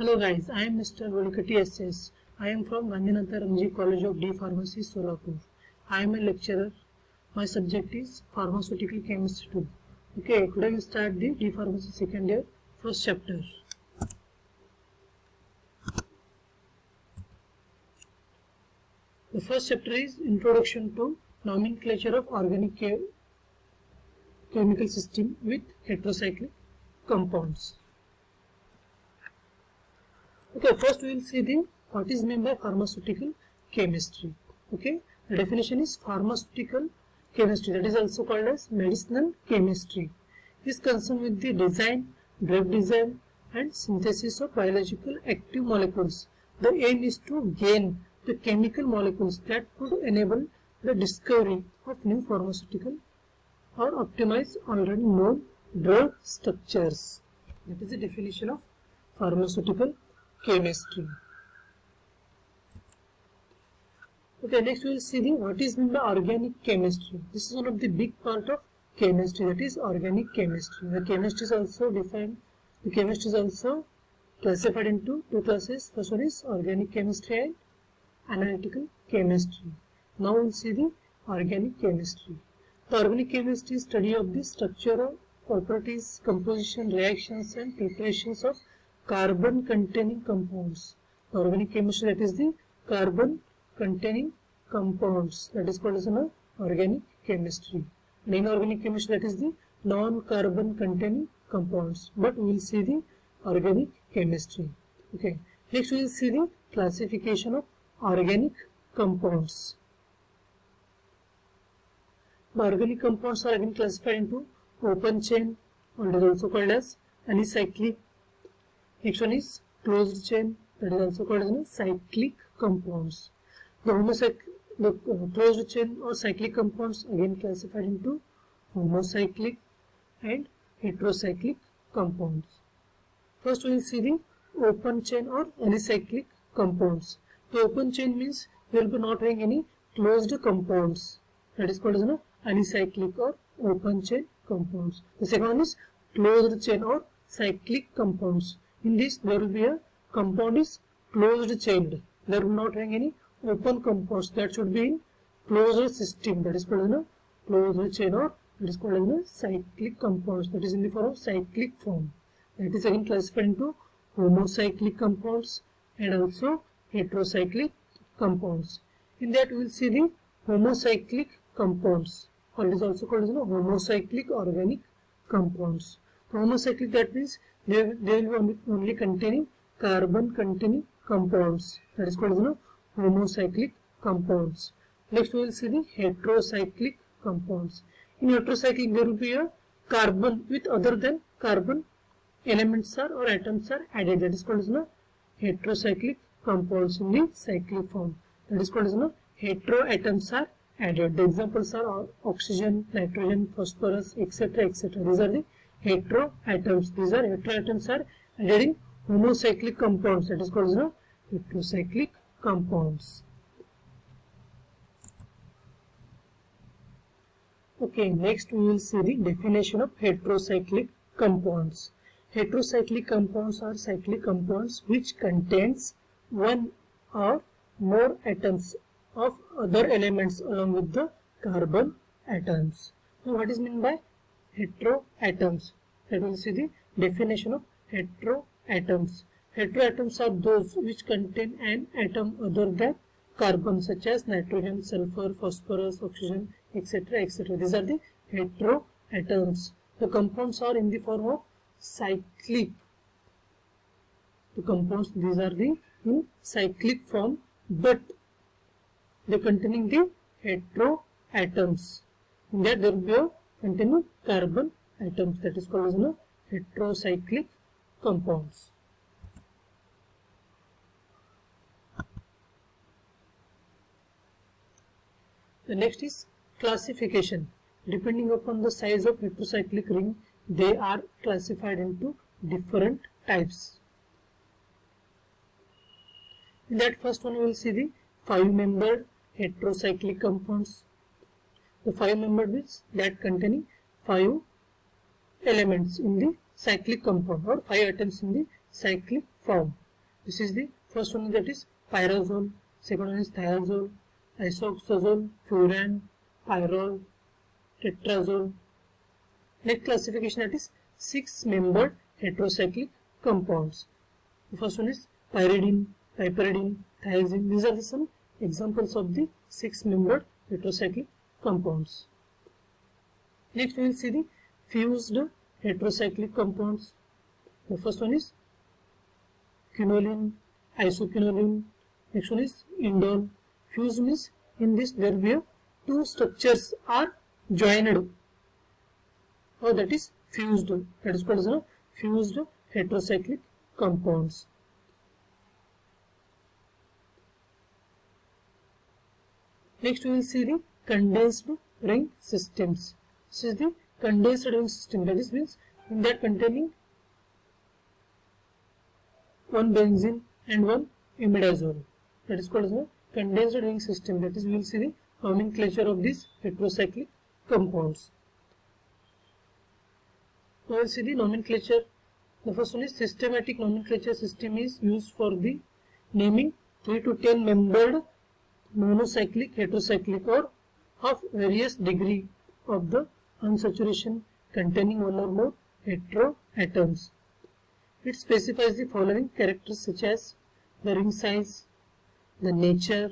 Hello guys, I am Mr. Volkati SS. I am from Gandhinatha Ramji College of D Pharmacy, Solapur. I am a lecturer. My subject is Pharmaceutical Chemistry 2. Okay, today we start the D Pharmacy second year, first chapter. The first chapter is Introduction to Nomenclature of Organic Chemical System with Heterocyclic Compounds. Okay, first we will see what is meant by pharmaceutical chemistry. Okay, the definition is pharmaceutical chemistry, that is also called as medicinal chemistry. It is concerned with the design, drug design and synthesis of biological active molecules. The aim is to gain the chemical molecules that could enable the discovery of new pharmaceutical or optimize already known drug structures. That is the definition of pharmaceutical chemistry. Okay, next we will see what is meant by organic chemistry. This is one of the big part of chemistry, that is organic chemistry. The chemistry is also defined. The chemistry is also classified into two classes. First one is organic chemistry and analytical chemistry. Now we will see the organic chemistry. The organic chemistry is study of the structure, properties, composition, reactions and preparations of carbon containing compounds. The organic chemistry, that is the carbon containing compounds, that is called as an organic chemistry. And inorganic chemistry, that is the non-carbon containing compounds. But we will see the organic chemistry. Okay. Next we will see the classification of organic compounds. The organic compounds are again classified into open chain, or it is also called as anicyclic. Next one is closed chain, that is also called as cyclic compounds. The closed chain or cyclic compounds again classified into homocyclic and heterocyclic compounds. First we will see the open chain or anicyclic compounds. The open chain means there will be not having any closed compounds, that is called as anicyclic or open chain compounds. The second one is closed chain or cyclic compounds. In this there will be a compound is closed chained. There will not having any open compounds, that should be in closed system, that is called as closed chain, or that is called as cyclic compounds, that is in the form of cyclic form. That is again classified into homocyclic compounds and also heterocyclic compounds. In that we will see the homocyclic compounds, or it is also called as homocyclic organic compounds. Homocyclic, that means they will be only containing carbon containing compounds, that is called as homocyclic compounds. Next we will see the heterocyclic compounds. In heterocyclic there will be a carbon with other than carbon elements or atoms are added, that is called as heterocyclic compounds in the cyclic form, that is called as heteroatoms are added. The examples are oxygen, nitrogen, phosphorus, etc. etc. These are the heteroatoms. These are heteroatoms are added in homocyclic compounds, that is called as heterocyclic compounds. Okay, next we will see the definition of heterocyclic compounds. Heterocyclic compounds are cyclic compounds which contains one or more atoms of other elements along with the carbon atoms. Now what is meant by heteroatoms? Let us see the definition of heteroatoms. Heteroatoms are those which contain an atom other than carbon, such as nitrogen, sulfur, phosphorus, oxygen, etc. etc. These are the heteroatoms. The compounds are in the form of cyclic. The compounds, these are the in cyclic form, but they containing the heteroatoms. In that there will be a containing carbon atoms, that is called as heterocyclic compounds. The next is classification. Depending upon the size of heterocyclic ring, they are classified into different types. In that first one we will see the 5-membered heterocyclic compounds. The 5-membered means that containing 5 elements in the cyclic compound or 5 atoms in the cyclic form. This is the first one, that is pyrazole. Second one is thiazole, isoxazole, furan, pyrrole, tetrazole. Next classification, that is 6-membered heterocyclic compounds. The first one is pyridine, piperidine, thiazine. These are some examples of the 6-membered heterocyclic compounds. Next we will see the fused heterocyclic compounds. The first one is quinoline, isoquinoline. Next one is indole. Fused means in this there will be two structures are joined. Or that is fused. That is called as a fused heterocyclic compounds. Next we will see the condensed ring systems. This is the condensed ring system. That is means in that containing one benzene and one imidazole. That is called as a condensed ring system. That is, we will see the nomenclature of these heterocyclic compounds. Now we will see the nomenclature. The first one is systematic nomenclature system is used for the naming 3 to 10 membered monocyclic, heterocyclic or of various degree of the unsaturation containing one or more heteroatoms. It specifies the following characters such as the ring size, the nature,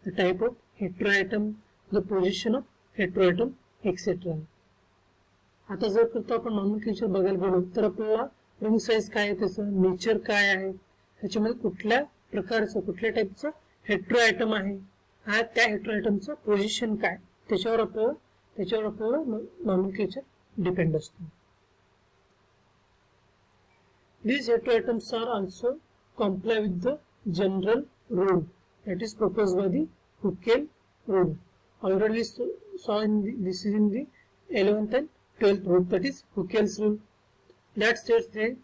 the type of heteroatom, the position of heteroatom, etc. आता जर करता आपण nomenclature बघायला गेलो तर आपल्याला ring size काय आहे, त्याचं नेचर काय आहे, त्याच्यामध्ये कुठल्या प्रकारचं कुठल्या टाइपचं हेटेरोएटम आहे, हा त्या हेटेरोएटमचं पोझिशन काय, त्याच्यावर आपल्याला नॉमेनक्लेचर डिपेंड असतो. These heteroatoms are also comply with the general rule that is proposed by the Huckel rule. Already we saw this is in the 11th and 12th rule, that is Huckel's rule, that states that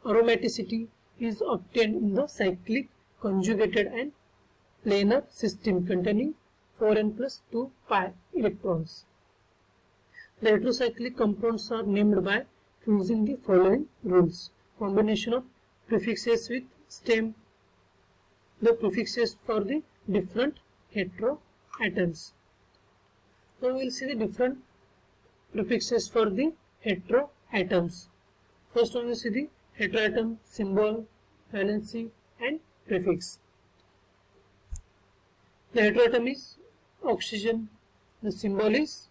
aromaticity is obtained in the cyclic conjugated and planar system containing 4n plus 2 pi electrons. The heterocyclic compounds are named by using the following rules. Combination of prefixes with stem, the prefixes for the different heteroatoms. So we will see the different prefixes for the heteroatoms. First one we see the heteroatom symbol, valency and prefix. The heteroatom is oxygen, the symbol is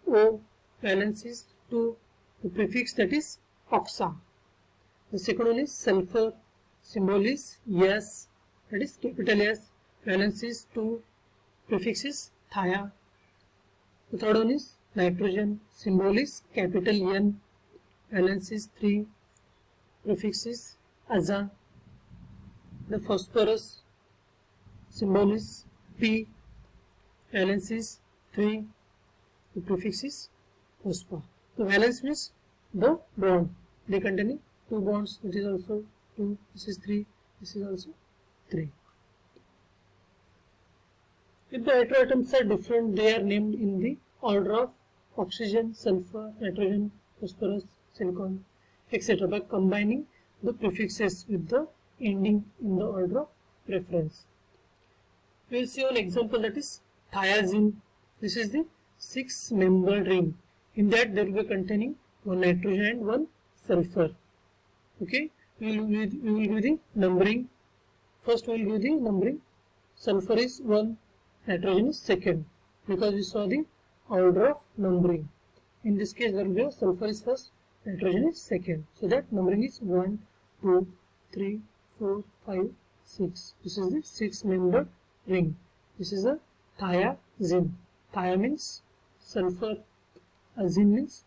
O, valence is 2, the prefix that is oxa. The second one is sulfur, symbol is S, that is capital S, valence is 2, prefix is thia. The third one is nitrogen, symbol is capital N, valence is 3, prefix is aza. The phosphorus, symbol is P, valence is 3, the prefix is phosphor. The valence means the bond, they containing 2 bonds, it is also 2, this is 3, this is also 3. If the heteroatoms are different, they are named in the order of oxygen, sulfur, nitrogen, phosphorus, silicon, etc. by combining the prefixes with the ending in the order of preference. We will see one example, that is thiazine. This is the 6-membered ring. In that there will be containing one nitrogen and one sulfur. Okay, we will give the numbering. First we will give the numbering. Sulfur is 1, nitrogen is 2nd, because we saw the order of numbering. In this case there will be sulfur is first, nitrogen is 2nd. So that numbering is 1, 2, 3, 4, 5, 6. This is the 6-membered ring. This is a thiazine. Thia means sulfur, azine means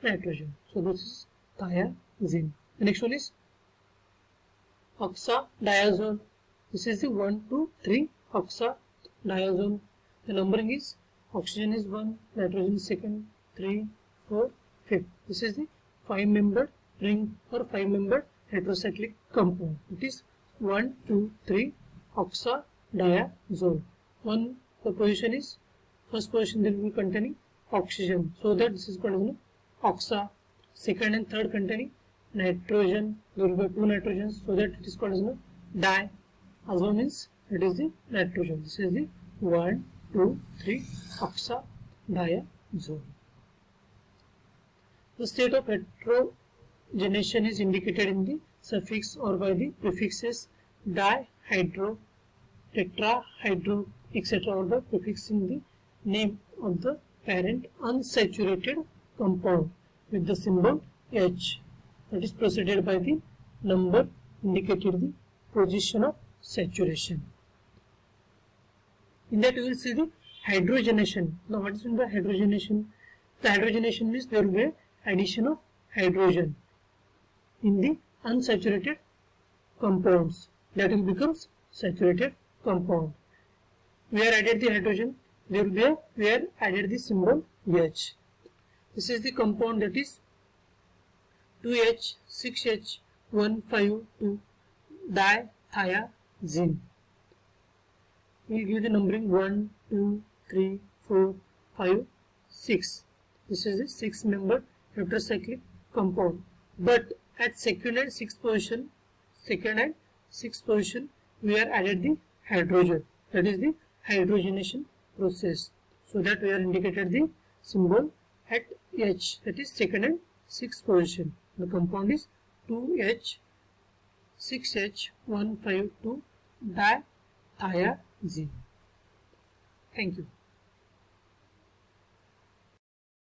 nitrogen. So this is thiazine. The next one is oxadiazole. This is the 1, 2, 3 oxadiazole. The numbering is oxygen is 1, nitrogen is 2nd, 3, 4, 5. This is the 5-membered ring or 5-membered heterocyclic compound. It is 1, 2, 3 oxadiazole. The position is first position that will be containing oxygen, so that this is called as oxa. Second and third containing nitrogen, there will be 2 nitrogens, so that it is called as a di. Azo means it is the nitrogen. This is the 1, 2, 3 oxadiazole. The state of heterogenation is indicated in the suffix or by the prefixes dihydro, tetrahydro, etc. or by prefixing the name of the parent unsaturated compound with the symbol H. That is preceded by the number indicated the position of saturation. In that you will see the hydrogenation. Now what is meant by hydrogenation? The hydrogenation means there will be addition of hydrogen in the unsaturated compounds, that will becomes saturated compound. We are added the hydrogen, there will be we are added the symbol H. This is the compound, that is 2H 6H 152 dithiazine. We will give the numbering 1, 2, 3, 4, 5, 6. This is the 6-member heterocyclic compound. But at second and sixth position, we are added the hydrogen. That is the hydrogenation process. So that we are indicated the symbol at H. That is second and sixth position. The compound is 2H 6H 152 dithiazine. Thank you.